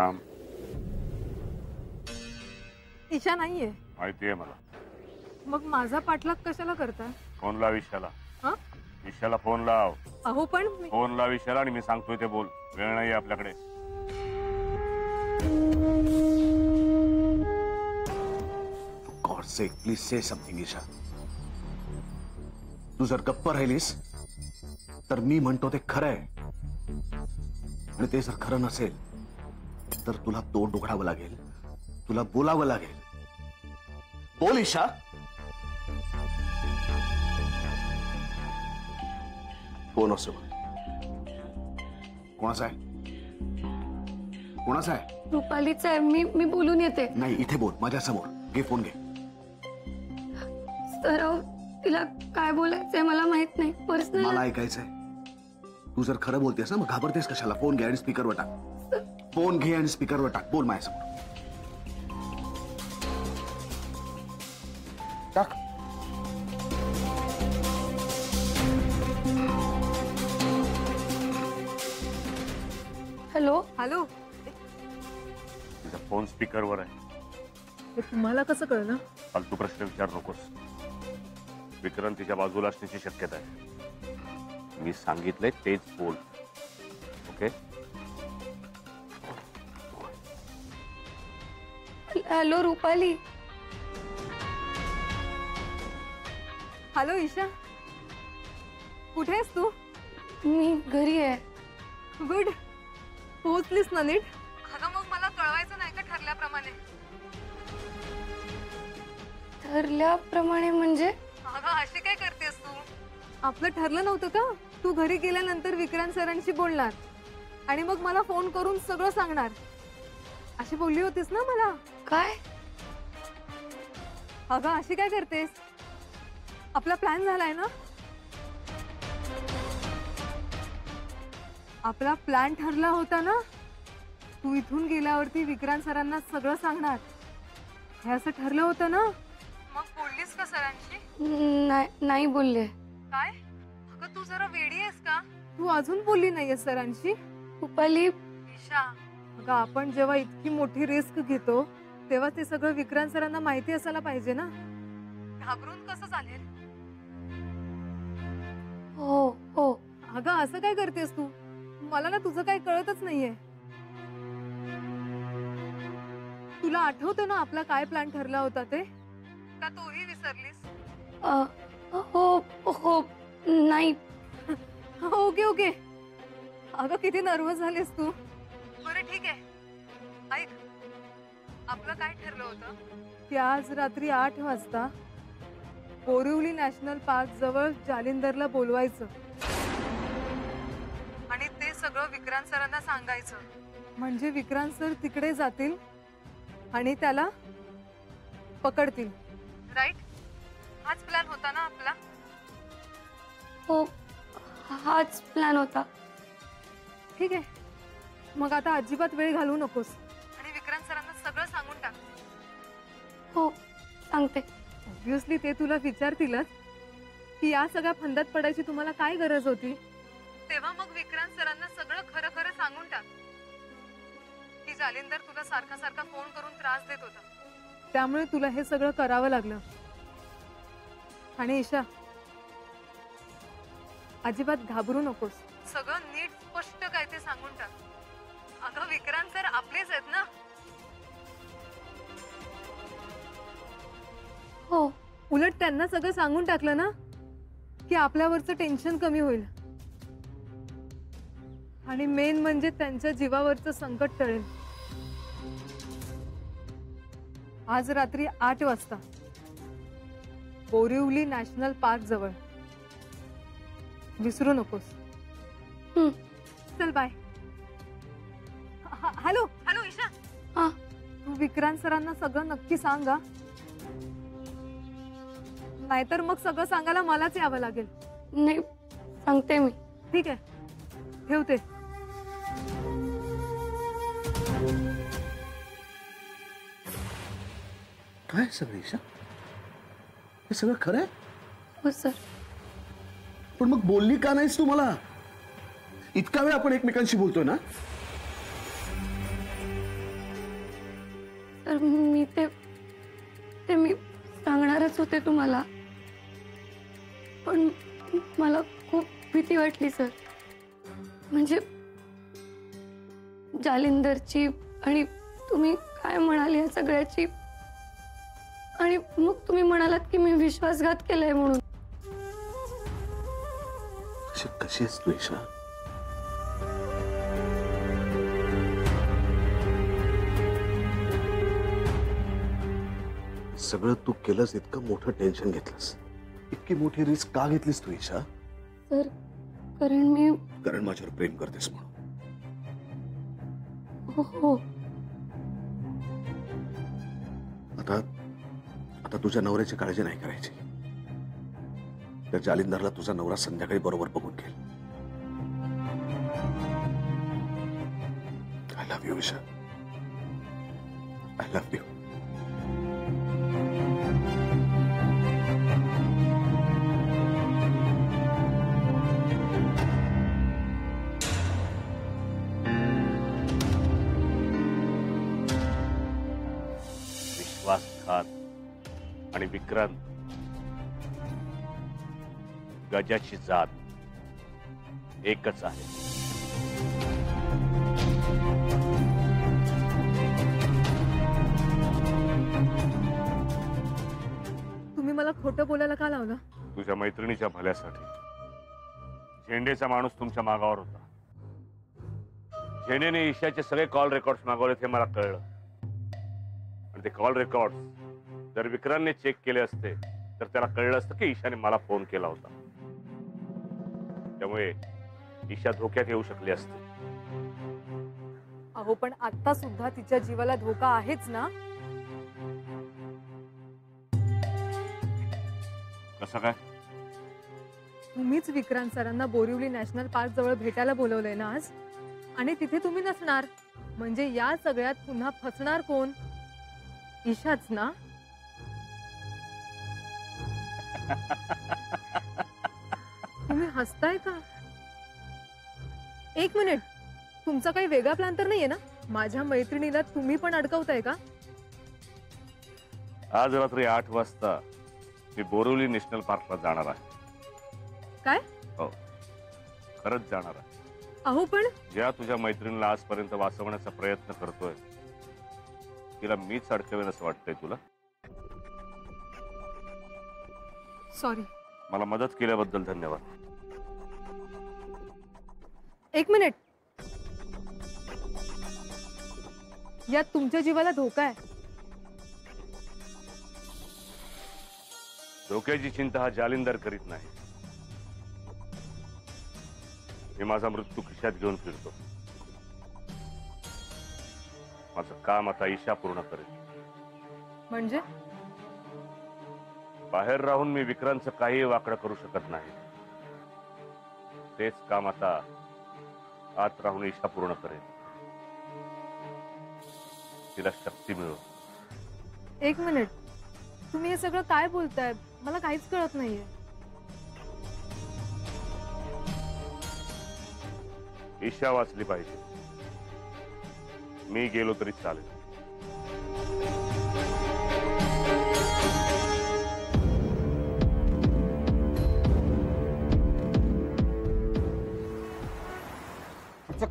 थांब. ईशा नाहीये. माहितीये मला. मग माझा पाठलाग कशाला करताय? फोन लाव ईशाला. हा? ईशाला फोन लाव. अहो पण फोन लाव ईशाला आणि मी सांगतोय ते बोल. वेळ नाही आपल्याकडे. God sake please say something Isha. तू जर गप्प राहिलीस तर मी म्हणतो ते खरं आहे, आणि ते जर खरं नसेल तर तुला तोंड उघडावं लागेल, तुला बोलावं लागेल. बोल ईशा. कोण असो? कोणाचा आहे? कोणाचा आहे? रुपालीचा आहे. मी बोलून येते. नाही, इथे बोल, माझ्या समोर. घे फोन, घे. सर तिला काय बोलायचंय मला माहित नाही. पर्सनल मला ऐकायचंय. तू जर खरं बोलतेस ना मग घाबरतेस कशाला? फोन घे आणि स्पीकरवर टाक. फोन घे आणि स्पीकरवर टाक. बोल माझ्यासमोर. टाक. हॅलो. हॅलो. तुझा फोन स्पीकरवर आहे. हे तुम्हाला कसं कळलं? फालतू प्रश्न विचार नकोस. विक्रांत तिच्या बाजूला असण्याची शक्यता आहे. मी सांगितलंय तेच बोल. Okay? Hello Rupali. Hello Isha, कुठे आहेस तू? मी घरी आहे. गुड. पोहोचलीस ना नीट? अगं मग मला कळवायचं नाही का ठरल्याप्रमाणे? ठरल्याप्रमाणे म्हणजे? अगं अशी काय करतेस तू? आपलं ठरलं नव्हतं का तू घरी गेल्यानंतर विक्रांत सरांशी बोलणार आणि मग मला फोन करून सगळं सांगणार, अशी बोलली होतीस ना मला? काय? अगं अशी काय करतेस? आपला प्लॅन झालाय ना? आपला प्लॅन ठरला होता ना? तू इथून गेल्यावरती विक्रांत सरांना सगळं सांगणार, हे असं ठरलं होतं ना? मग बोललीस का सरांशी? नाही बोलले. काय? अगं तू जरा वेडी आहेस का? तू अजून बोलली नाहीयेस सरांशी? रुपाली. ईशा, अगं आपण जेव्हा इतकी मोठी रिस्क घेतो तेव्हा ते सगळं विक्रांत सरांना माहिती असायला पाहिजे ना. घाबरून कसं चालेल? हो हो. अगं असं काय करतेस तू? मला ना तुझं काही कळतच नाहीये. तुला आठवतं ना आपला काय प्लॅन ठरला होता ते? का तोही विसरलीस? हो हो. नाही. Okay okay. अगं किती नर्वस झालीस तू. बरं ठीक आहे, ऐक. आपलं काय ठरलं होतं की आज रात्री 8 वाजता बोरिवली नॅशनल पार्क जवळ जालिंदरला बोलवायचं आणि ते सगळं विक्रांत सरांना सांगायचं. म्हणजे विक्रांत सर तिकडे जातील आणि त्याला पकडतील. राईट? हाच प्लॅन होता ना आपला? हो, हाच प्लॅन होता. ठीक आहे, मग आता अजिबात वेळ घालवू नकोस आणि विक्रांत सरांना सगळं सांगून टाक. हो सांगते. ऑब्व्हियसली ते तुला विचारतीलच की या सगळ्या फंदात पडायची तुम्हाला काय गरज होती. तेव्हा मग विक्रांत सरांना सगळं खरं खरं सांगून टाक की जालिंदर तुला सारखा सारखा फोन करून त्रास देत होता, त्यामुळे तुला हे सगळं करावं लागलं. आणि ईशा, अजिबात घाबरू नकोस. सगळं नीट स्पष्ट काय ते सांगून टाक. अगं विक्रांत सर आपलेच आहेत ना? हो. उलट त्यांना सगळं सांगून टाकलं ना की आपल्यावरचं टेन्शन कमी होईल आणि मेन म्हणजे त्यांच्या जीवावरचं संकट टळेल. आज रात्री 8 वाजता बोरिवली नॅशनल पार्क जवळ. विसरू नकोस. चल बाय. Hello hello Isha. हा. तू विक्रांत सरांना सगळं नक्की सांगा, नाहीतर मग सगळं सांगायला मलाच यावं लागेल. नाही, सांगते मी. ठीक आहे, ठेवते. काय सगळं ईशा? हे सगळं खरं आहे? हो सर. पण मग बोलली का नाहीस तू मला? इतका वेळ आपण एकमेकांशी बोलतोय ना. सर मी ते मी सांगणारच होते तुम्हाला, पण मला खूप भीती वाटली सर. म्हणजे जालिंदरची आणि तुम्ही काय म्हणाले या सगळ्याची, आणि मग तुम्ही म्हणालात की मी विश्वासघात केलाय म्हणून. कशी आहेस तू ईशा? सगळं तू केलंस, इतकं मोठं टेन्शन घेतलंस, इतकी मोठी रिस्क का घेतलीस तू ईशा? सर कारण कारण माझ्यावर प्रेम करतेस म्हणून. हो. आता तुझ्या नवऱ्याची काळजी नाही करायची. त्या जालिंदरला तुझा नवरा संध्याकाळी बरोबर बघून घेईल. I love you Isha, I love you. विश्वासघात आणि विक्रांत, गजाची जात एकच आहे. तुम्ही मला खोटं बोलायला का लावलं? तुझ्या मैत्रिणीच्या भल्यासाठी. झेंडेचा माणूस तुमच्या मागावर होता. झेंडेने ईशाचे सगळे कॉल रेकॉर्ड्स मागवले हे मला कळलं. आणि ते कॉल रेकॉर्ड्स जर विक्रांतने चेक केले असते तर त्याला कळलं असतं की ईशाने मला फोन केला होता. त्यामुळे ईशा धोक्यात येऊ शकली असते. अहो पण आता सुद्धा तिच्या जीवाला धोका आहेच ना. कसं काय? तुम्हीच विक्रांत सरांना बोरिवली नॅशनल पार्क जवळ भेटायला बोलवलंय ना आज, आणि तिथे तुम्ही नसणार. म्हणजे या सगळ्यात पुन्हा फसणार कोण? ईशाच ना. तुम्ही हसताय का? एक मिनिट, तुमचा काही वेगळा प्लॅन तर नाहीये ना? माझ्या मैत्रिणीला तुम्ही पण अडकवताय का? आज रात्री 8 वाजता मी बोरिवली नॅशनल पार्कला जाणार आहे. काय? हो, खरंच जाणार आहे. अहो पण ज्या तुझ्या मैत्रिणीला आजपर्यंत वाचवण्याचा प्रयत्न करतोय तिला मीच अडकवेन असं वाटतंय तुला? सॉरी. मला मदत केल्याबद्दल धन्यवाद. एक मिनिट, यात तुमच्या जीवाला धोका आहे. धोक्याची चिंता हा जालिंदर करीत नाही. मी माझा मृत्यू खिशात घेऊन फिरतो. माझं काम आता ईशा पूर्ण करेल. म्हणजे बाहेर राहून मी विक्रांतचं काही वाकडं करू शकत नाही. तेच काम आता आत राहून ईशा पूर्ण करेल. तिला शक्ती मिळो. एक मिनिट, तुम्ही हे सगळं काय बोलताय? मला काहीच कळत नाहीये. ईशा वाचली पाहिजे. मी गेलो तरी चालेल.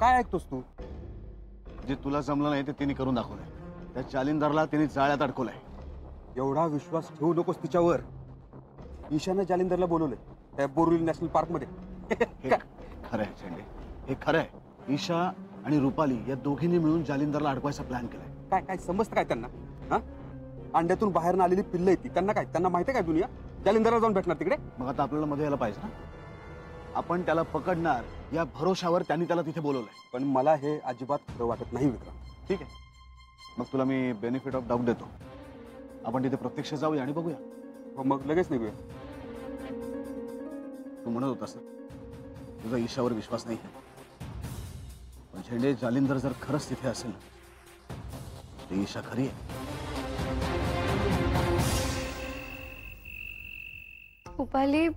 काय ऐकतोस तू? जे तुला जमलं नाही ते तिने करून दाखवलंय. त्या जालिंदरला तिने जाळ्यात अडकवलंय. एवढा विश्वास ठेवू नकोस तिच्यावर. ईशाने जालिंदरला बोलवलंय त्या बोरिवली नॅशनल पार्क मध्ये. हे खरं आहे झेंडे, हे खरं आहे. ईशा आणि रुपाली या दोघींनी मिळून जालिंदरला अडकवायचा प्लॅन केलाय. काय काय समजतं काय त्यांना? हा, अंड्यातून बाहेर आलेली पिल्लं येते त्यांना काय? त्यांना माहिती आहे काय दुनिया? जालिंदरला जाऊन भेटणार तिकडे. मग आता आपल्याला मध्ये यायला पाहिजे ना. आपण त्याला पकडणार या भरोशावर त्यांनी त्याला तिथे बोलवलंय. पण मला हे अजिबात खरं वाटत नाही विक्रम. ठीक आहे, मग तुला मी बेनिफिट ऑफ डाऊट देतो. आपण तिथे प्रत्यक्ष जाऊया आणि बघूया. हो, मग लगेच निघूया. तू म्हणत होतास तुझा ईशावर विश्वास नाही आहे. पण झेंडे, जालिंदर जर खरंच तिथे असेल तर ईशा खरी आहे. रुपाली,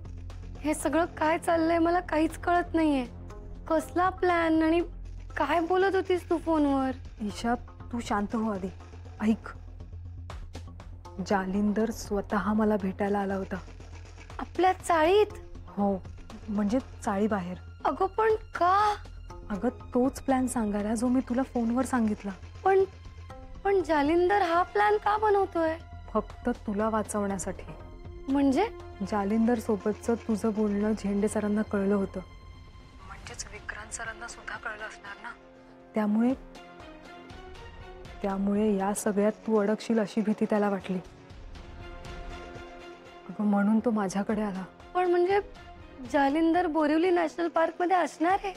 हे सगळं काय चाललंय मला काहीच कळत नाहीये. कसला प्लॅन आणि काय बोलत होतीस तू फोनवर? ईशा, तू शांत हो आधी. ऐक, जालिंदर स्वतः मला भेटायला आला होता. आपल्या चाळीत? हो, म्हणजे चाळी बाहेर. अगं पण का? अगं तोच प्लॅन सांगायला जो मी तुला फोनवर सांगितला. पण पण जालिंदर हा प्लॅन का बनवतोय? फक्त तुला वाचवण्यासाठी. म्हणजे? जालिंदर सोबतचं तुझं बोलणं झेंडे सरांना कळलं होतं, म्हणजेच विक्रांत सरांना सुद्धा कळलं असणार ना. त्यामुळे या सगळ्यात तू अडकशील अशी भीती त्याला वाटली. अगं म्हणून तो माझ्याकडे आला. पण म्हणजे जालिंदर बोरिवली नॅशनल पार्क मध्ये असणार आहे?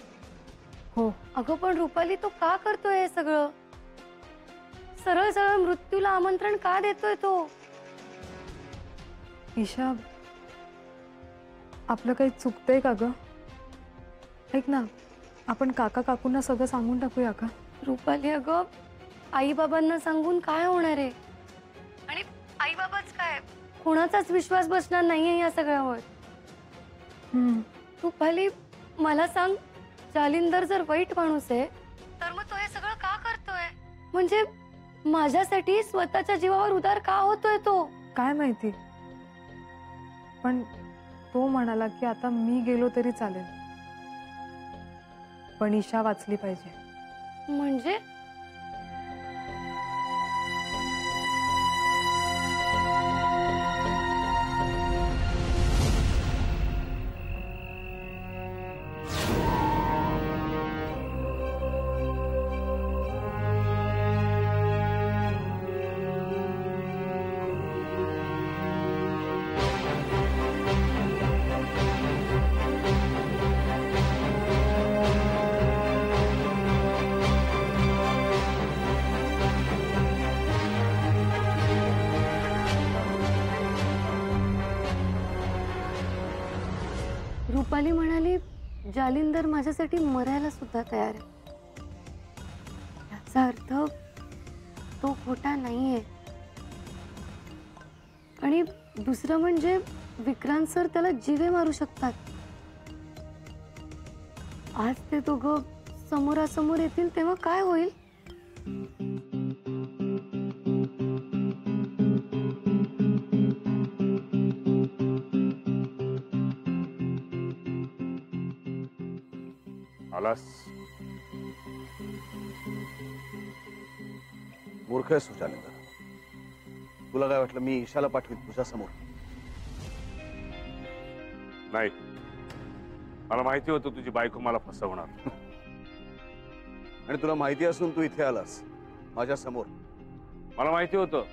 हो. अगं पण रुपाली तो का करतोय हे सगळं? सरळ सरळ मृत्यूला आमंत्रण का देतोय तो? ईशा, आपलं काही चुकतंय का ग? ऐक ना, आपण काका काकूंना सगळं सांगून टाकूया का? रुपाली अगं, आई बाबांना सांगून काय होणार आहे? आणि आई बाबाच काय, कोणाचाच विश्वास बसणार नाहीये या सगळ्यावर. रुपाली मला सांग, जालिंदर जर वाईट माणूस आहे तर मग तो हे सगळं का करतोय? म्हणजे माझ्यासाठी स्वतःच्या जीवावर उदार का होतोय तो? काय माहिती, पण तो म्हणाला की आता मी गेलो तरी चालेल, पण ईशा वाचली पाहिजे. म्हणजे? रुपाली म्हणाली जालिंदर माझ्यासाठी मरायला सुद्धा तयार आहे. याचा अर्थ तो खोटा नाहीये. आणि दुसरं म्हणजे विक्रांत सर त्याला जीवे मारू शकतात. आज ते दोघं समोरासमोर येतील तेव्हा काय होईल? आलास? मूर्ख आहेस तू जालिंदर. तुला काय वाटलं मी ईशाला पाठवीन तुझ्या समोर? नाही, मला माहिती होतं तुझी बायको मला फसवणार. आणि तुला माहिती असून तू इथे आलास माझ्या समोर. मला माहिती होतं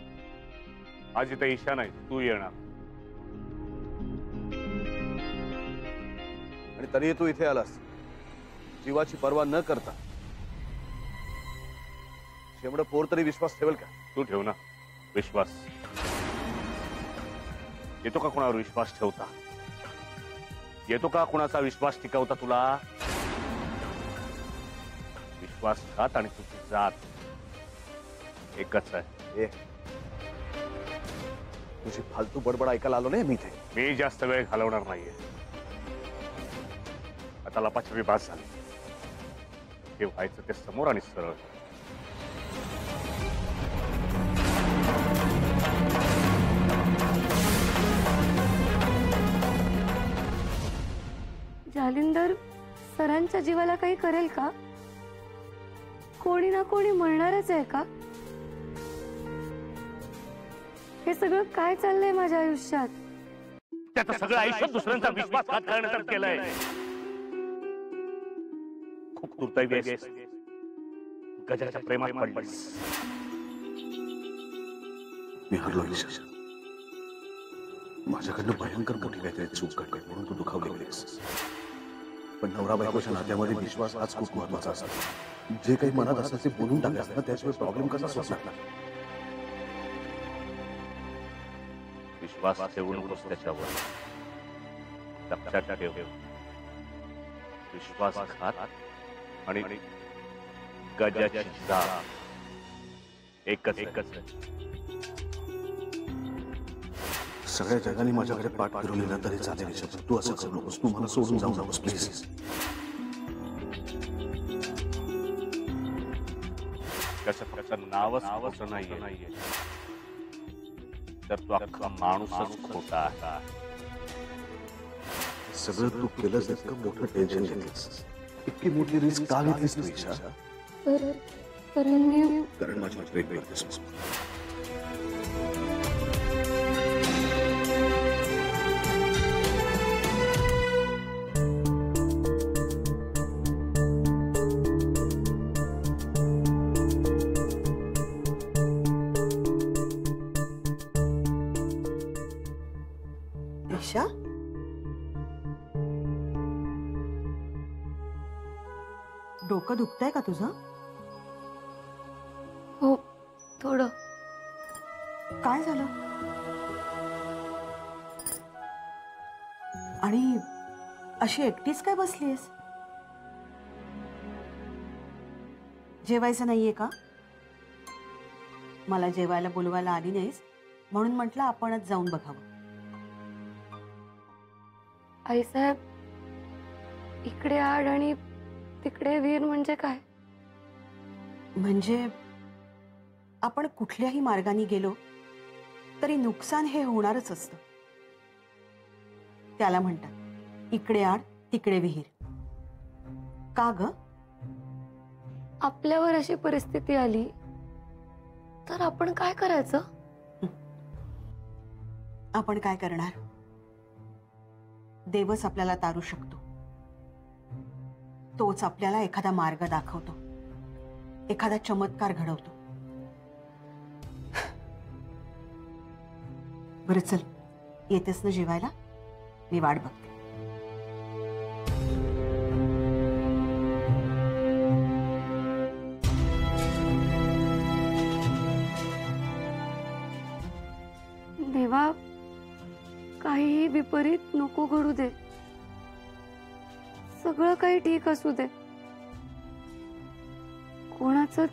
आज इथे ईशा नाही, तू येणार. आणि तरीही तू इथे आलास जीवाची पर्वा न करता. शेवट पोर तरी विश्वास ठेवेल का? तू ठेव ना विश्वास. येतो का कोणावर विश्वास ठेवता? येतो का कोणाचा विश्वास टिकवता तुला? विश्वासघात आणि तुझी जात एकच आहे. ए, तुझी फालतू बडबड ऐकायला आलो नाही मी इथे. मी जास्त वेळ घालवणार नाहीये. आता लपाछपी बास झाली. हे व्हायचं ते समोर आणि सरळ. जालिंदर सरांच्या जीवाला काही करेल का? कोणी ना कोणी मरणारच आहे का? हे सगळं काय चाललंय माझ्या आयुष्यात? त्याचं सगळं आयुष्य दुसऱ्यांचा विश्वासघात करण्यात केलंय. खूप दुर्दैवी आहेस. गजाच्या प्रेमात पडलीस. मी हरलो ईशा. माझ्याकडनं भयंकर मोठी काहीतरी चूक घडली म्हणून तू दुखावली गेलीस. पण नवरा बायकोच्या नात्यामध्ये विश्वास हाच खूप महत्वाचा असतो. जे काही मनात असतं ते बोलून टाकायचं ना, त्याशिवाय प्रॉब्लेम कसा सुटणार? विश्वास ठेवू नकोस त्याच्यावर. लक्षात ठेव, विश्वासघात आणि गजाची जात एकच आहे. सगळ्या जगाने माझ्याकडे पाठ फिरवली ना तरी चालेल ईशा, पण तू असं करू नकोस. तू मला सोडून जाऊ नकोस प्लीज. त्याचं नावच नाहीये. तर तो अख्खा माणूसच खोटा आहे. सगळं तू केलंस, इतकं मोठं टेन्शन घेतलंस, इतकी मोठी रिस्क का घेतलीस तू ईशा? कारण माझ्यावर प्रेम करतेस. ईशा, डोकं दुखतंय का तुझं? हो, थोडं. काय झालं? आणि अशी एकटीच काय बसलीयस? जेवायचं नाहीये का? मला जेवायला बोलवायला आली नाहीस म्हणून म्हटलं आपणच जाऊन बघावं. आईसाहेब, इकडे आड आणि तिकडे वीर म्हणजे काय? म्हणजे आपण कुठल्याही मार्गाने गेलो तरी नुकसान हे होणारच असतं. त्याला म्हणतात इकडे आड तिकडे विहीर. का ग? आपल्यावर अशी परिस्थिती आली तर आपण काय करायचं? आपण काय करणार? देवच आपल्याला तारू शकतो. तोच आपल्याला एखादा मार्ग दाखवतो, एखादा चमत्कार घडवतो. बरं चल, येतेस ना जेवायला? मी वाट बघते. देवा, काहीही विपरीत नको घडू दे. सगळं काही ठीक असू दे. कोणाचंच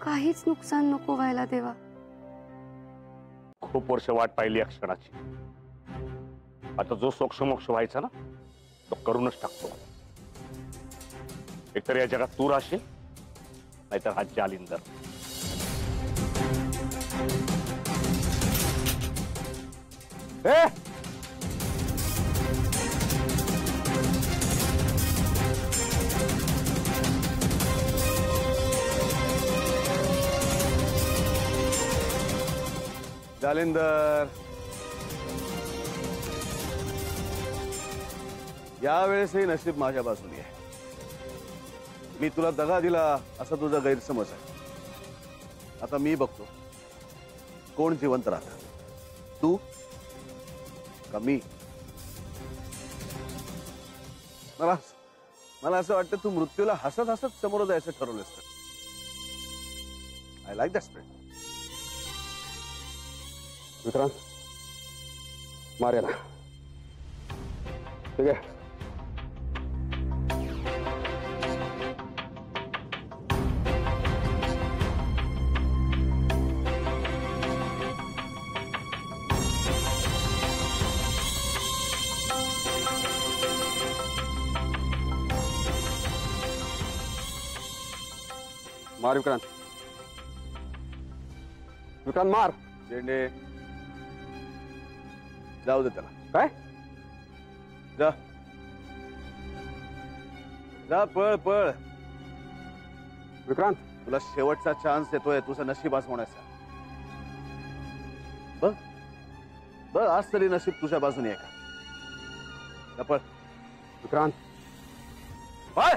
काहीच नुकसान नको व्हायला देवा. खूप वर्ष वाट पाहिली या क्षणाची. आता जो सोक्षमोक्ष व्हायचा ना तो करूनच टाकतो. एकतर या जगात तू राहशील, नाहीतर हा जालिंदर. जालिंदर, यावेळेसही नशीब माझ्या बाजूने आहे. मी तुला दगा दिला असा तुझा गैरसमज आहे. आता मी बघतो कोण जिवंत राहतं, तू का मी? मला असं वाटतं तू मृत्यूला हसत हसत समोर जायचं ठरवलंस. I like that spirit. Vikrant, मार याला. ठीक आहे. मार विक्रांत. विक्रांत मार. जेंडे, जाऊ दे त्याला. काय? जा जा, पळ पळ. विक्रांत, तुला शेवटचा चान्स देतोय तुझं नशीब आजमावण्याचा. बघ बघ, आज तरी नशीब तुझ्या बाजूने आहे का? जा, पळ विक्रांत. पळ.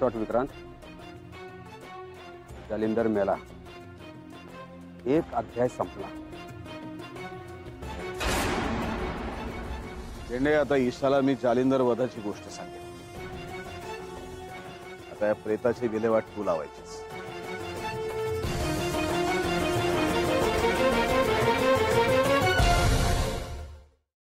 शॉट विक्रांत. जालिंदर मेला. एक अध्याय संपला. जेंडे आता ईशाला मी जालिंदर वधाची गोष्ट सांगेन. आता या प्रेताची विल्हेवाट तू लावायचीस.